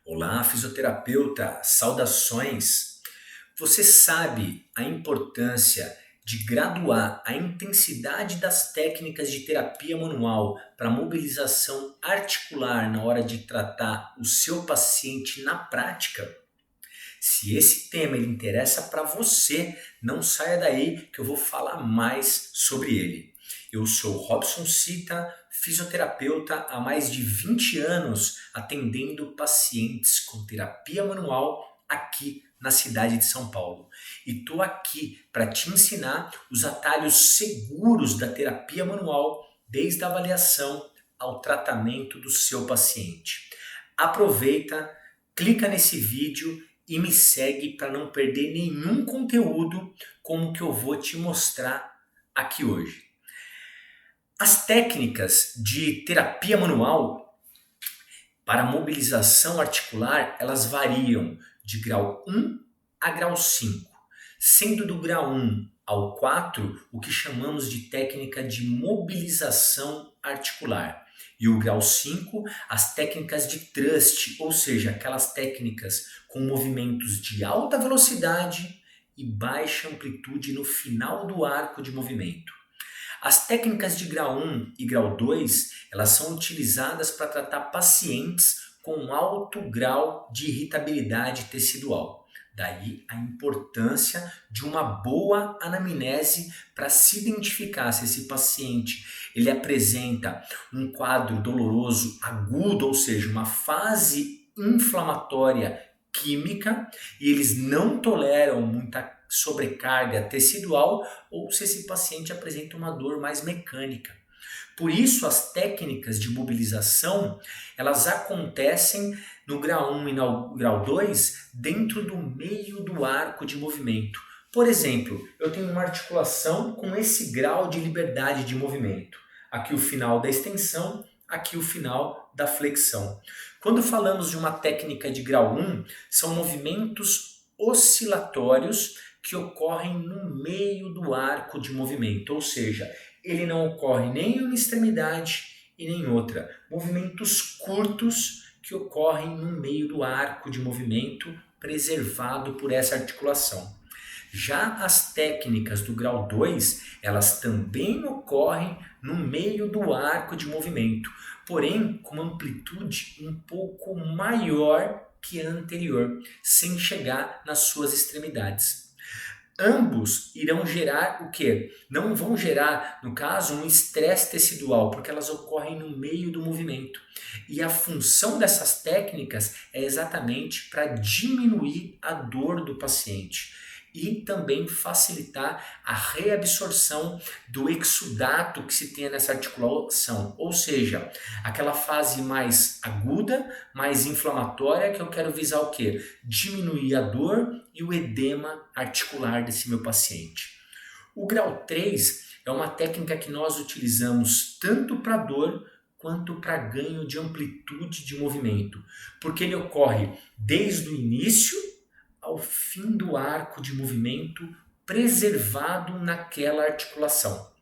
Olá, fisioterapeuta, saudações. Você sabe a importância de graduar a intensidade das técnicas de terapia manual para mobilização articular na hora de tratar o seu paciente na prática? Se esse tema ele interessa para você, não saia daí que eu vou falar mais sobre ele. Eu sou Robson Cita, fisioterapeuta há mais de 20 anos atendendo pacientes com terapia manual aqui na cidade de São Paulo. E estou aqui para te ensinar os atalhos seguros da terapia manual, desde a avaliação ao tratamento do seu paciente. Aproveita, clica nesse vídeo e me segue para não perder nenhum conteúdo como o que eu vou te mostrar aqui hoje. As técnicas de terapia manual para mobilização articular, elas variam de grau 1 a grau 5, sendo do grau 1 ao 4 o que chamamos de técnica de mobilização articular. E o grau 5, as técnicas de thrust, ou seja, aquelas técnicas com movimentos de alta velocidade e baixa amplitude no final do arco de movimento. As técnicas de grau 1 e grau 2, elas são utilizadas para tratar pacientes com alto grau de irritabilidade tecidual. Daí a importância de uma boa anamnese para se identificar se esse paciente ele apresenta um quadro doloroso agudo, ou seja, uma fase inflamatória química, e eles não toleram muita sobrecarga tecidual, ou se esse paciente apresenta uma dor mais mecânica. Por isso, as técnicas de mobilização, elas acontecem no grau 1 e no grau 2 dentro do meio do arco de movimento. Por exemplo, eu tenho uma articulação com esse grau de liberdade de movimento. Aqui o final da extensão, aqui o final da flexão. Quando falamos de uma técnica de grau 1, são movimentos oscilatórios que ocorrem no meio do arco de movimento, ou seja, ele não ocorre nem em uma extremidade e nem em outra. Movimentos curtos que ocorrem no meio do arco de movimento preservado por essa articulação. Já as técnicas do grau 2, elas também ocorrem no meio do arco de movimento, porém com uma amplitude um pouco maior que a anterior, sem chegar nas suas extremidades. Ambos irão gerar o quê? Não vão gerar, no caso, um estresse tecidual, porque elas ocorrem no meio do movimento. E a função dessas técnicas é exatamente para diminuir a dor do paciente e também facilitar a reabsorção do exudato que se tem nessa articulação, ou seja, aquela fase mais aguda, mais inflamatória, que eu quero visar o quê? Diminuir a dor e o edema articular desse meu paciente. O grau 3 é uma técnica que nós utilizamos tanto para dor quanto para ganho de amplitude de movimento, porque ele ocorre desde o início ao fim do arco de movimento preservado naquela articulação.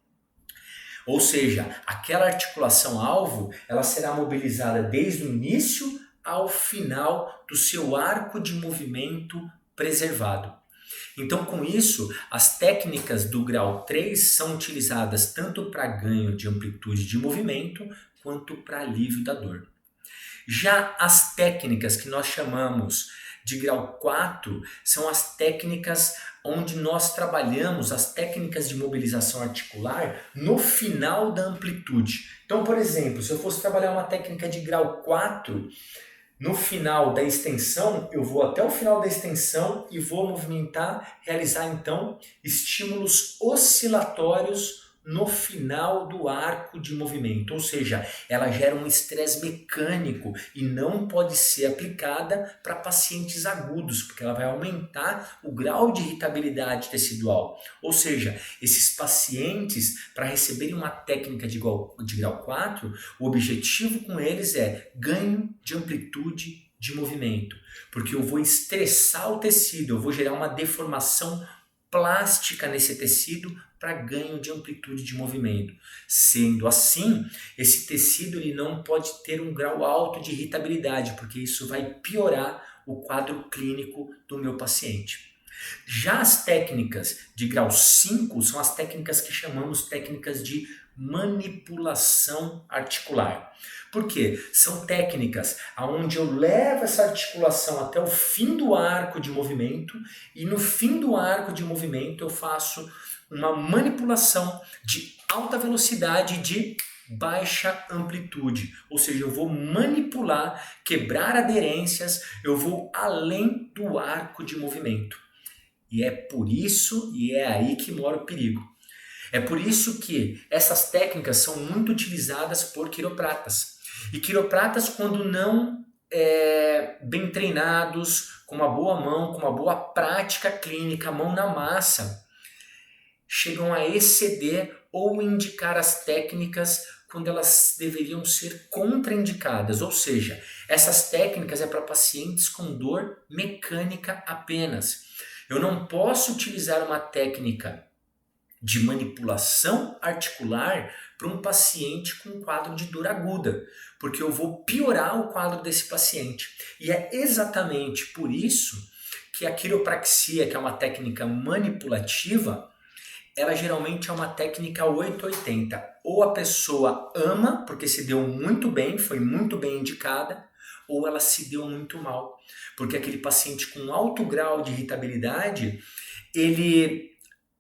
Ou seja, aquela articulação-alvo ela será mobilizada desde o início ao final do seu arco de movimento preservado. Então, com isso, as técnicas do grau 3 são utilizadas tanto para ganho de amplitude de movimento quanto para alívio da dor. Já as técnicas que nós chamamos de grau 4 são as técnicas onde nós trabalhamos as técnicas de mobilização articular no final da amplitude. Então, por exemplo, se eu fosse trabalhar uma técnica de grau 4, no final da extensão, eu vou até o final da extensão e vou movimentar, realizar então estímulos oscilatórios no final do arco de movimento, ou seja, ela gera um estresse mecânico e não pode ser aplicada para pacientes agudos, porque ela vai aumentar o grau de irritabilidade tecidual. Ou seja, esses pacientes, para receberem uma técnica de grau 4, o objetivo com eles é ganho de amplitude de movimento, porque eu vou estressar o tecido, eu vou gerar uma deformação plástica nesse tecido para ganho de amplitude de movimento. Sendo assim, esse tecido ele não pode ter um grau alto de irritabilidade, porque isso vai piorar o quadro clínico do meu paciente. Já as técnicas de grau 5 são as técnicas que chamamos técnicas de manipulação articular. Por quê? São técnicas onde eu levo essa articulação até o fim do arco de movimento e no fim do arco de movimento eu faço uma manipulação de alta velocidade de baixa amplitude, ou seja, eu vou manipular, quebrar aderências, eu vou além do arco de movimento. E é por isso, e é aí que mora o perigo. É por isso que essas técnicas são muito utilizadas por quiropratas. E quiropratas, quando não bem treinados, com uma boa mão, com uma boa prática clínica, mão na massa, chegam a exceder ou indicar as técnicas quando elas deveriam ser contraindicadas. Ou seja, essas técnicas é para pacientes com dor mecânica apenas. Eu não posso utilizar uma técnica de manipulação articular para um paciente com quadro de dor aguda, porque eu vou piorar o quadro desse paciente. E é exatamente por isso que a quiropraxia, que é uma técnica manipulativa, ela geralmente é uma técnica 880. Ou a pessoa ama, porque se deu muito bem, foi muito bem indicada, ou ela se deu muito mal. Porque aquele paciente com alto grau de irritabilidade, ele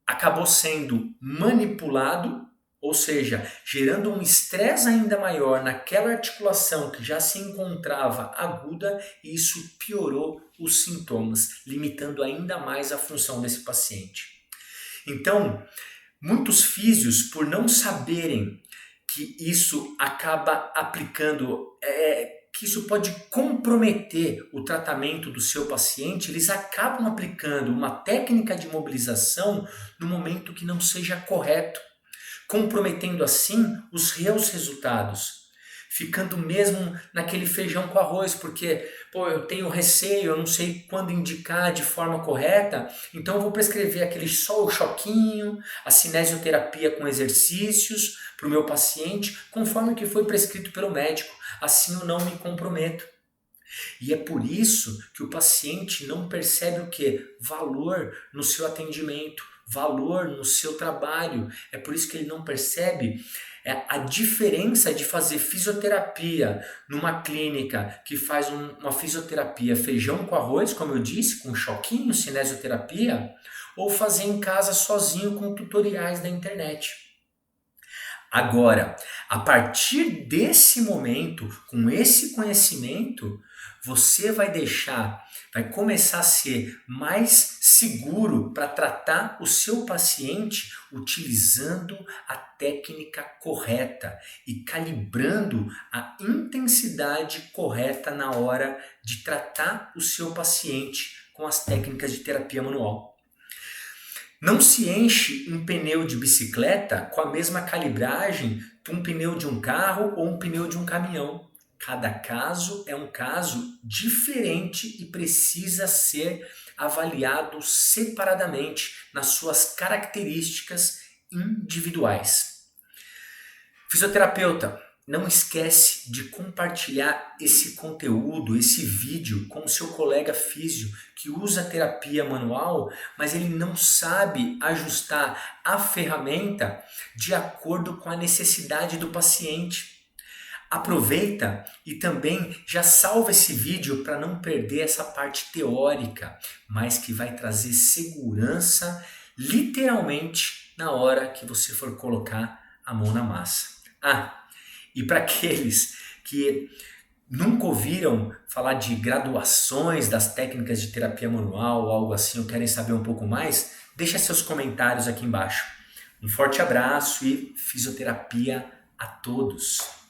acabou sendo manipulado, ou seja, gerando um estresse ainda maior naquela articulação que já se encontrava aguda, e isso piorou os sintomas, limitando ainda mais a função desse paciente. Então, muitos físios, por não saberem que isso acaba aplicando, que isso pode comprometer o tratamento do seu paciente, eles acabam aplicando uma técnica de mobilização no momento que não seja correto, comprometendo assim os reais resultados, ficando mesmo naquele feijão com arroz, porque eu tenho receio, eu não sei quando indicar de forma correta, então eu vou prescrever só o choquinho, a cinesioterapia com exercícios para o meu paciente, conforme o que foi prescrito pelo médico, assim eu não me comprometo. E é por isso que o paciente não percebe o quê? Valor no seu atendimento, valor no seu trabalho. É por isso que ele não percebe a diferença de fazer fisioterapia numa clínica que faz uma fisioterapia feijão com arroz, como eu disse, com choquinho, cinesioterapia, ou fazer em casa sozinho com tutoriais da internet. Agora, a partir desse momento, com esse conhecimento, você vai começar a ser mais seguro para tratar o seu paciente utilizando a técnica correta e calibrando a intensidade correta na hora de tratar o seu paciente com as técnicas de terapia manual. Não se enche um pneu de bicicleta com a mesma calibragem que um pneu de um carro ou um pneu de um caminhão. Cada caso é um caso diferente e precisa ser avaliado separadamente nas suas características individuais. Fisioterapeuta, não esquece de compartilhar esse conteúdo, esse vídeo com o seu colega físio que usa terapia manual, mas ele não sabe ajustar a ferramenta de acordo com a necessidade do paciente. Aproveita e também já salva esse vídeo para não perder essa parte teórica, mas que vai trazer segurança literalmente na hora que você for colocar a mão na massa. E para aqueles que nunca ouviram falar de graduações das técnicas de terapia manual ou algo assim, ou querem saber um pouco mais, deixa seus comentários aqui embaixo. Um forte abraço e fisioterapia a todos!